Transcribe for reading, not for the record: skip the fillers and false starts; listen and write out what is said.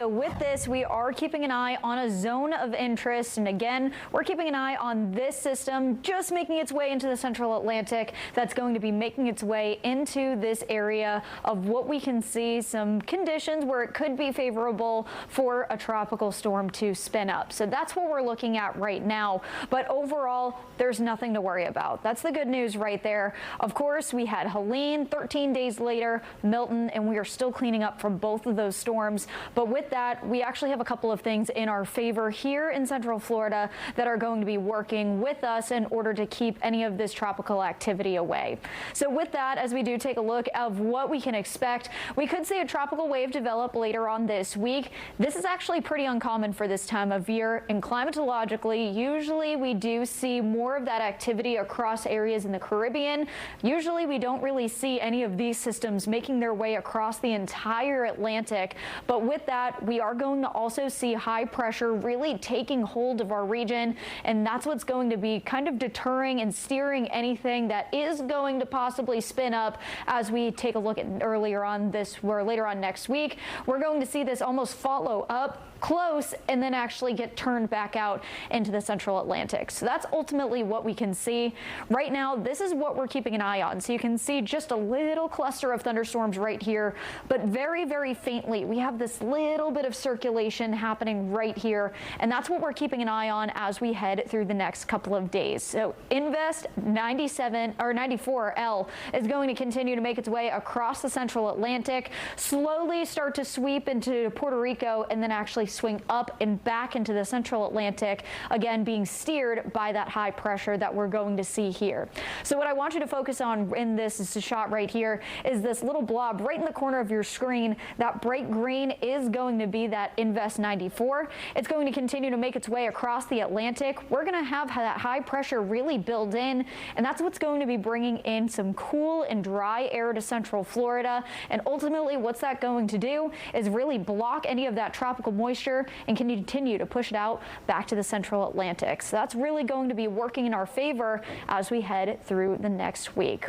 So with this, we are keeping an eye on a zone of interest. And again, we're keeping an eye on this system just making its way into the central Atlantic. That's going to be making its way into this area of what we can see some conditions where it could be favorable for a tropical storm to spin up. So that's what we're looking at right now. But overall, there's nothing to worry about. That's the good news right there. Of course, we had Helene 13 days later, Milton, and we are still cleaning up from both of those storms. But with that, we actually have a couple of things in our favor here in Central Florida that are going to be working with us in order to keep any of this tropical activity away. So with that, as we do take a look of what we can expect, we could see a tropical wave develop later on this week. This is actually pretty uncommon for this time of year, and climatologically, usually we do see more of that activity across areas in the Caribbean. Usually we don't really see any of these systems making their way across the entire Atlantic, but with that, we are going to also see high pressure really taking hold of our region, and that's what's going to be kind of deterring and steering anything that is going to possibly spin up as we take a look at later on next week. We're going to see this almost follow up close and then actually get turned back out into the central Atlantic. So that's ultimately what we can see. Right now, this is what we're keeping an eye on. So you can see just a little cluster of thunderstorms right here, but very, very faintly, we have this little bit of circulation happening right here. And that's what we're keeping an eye on as we head through the next couple of days. So Invest 94L is going to continue to make its way across the central Atlantic, slowly start to sweep into Puerto Rico, and then actually swing up and back into the central Atlantic, again being steered by that high pressure that we're going to see here. So what I want you to focus on in this shot right here is this little blob right in the corner of your screen. That bright green is going to be that Invest 94. It's going to continue to make its way across the Atlantic. We're going to have that high pressure really build in, and that's what's going to be bringing in some cool and dry air to central Florida. And ultimately, what's that going to do is really block any of that tropical moisture and can continue to push it out back to the central Atlantic. So that's really going to be working in our favor as we head through the next week.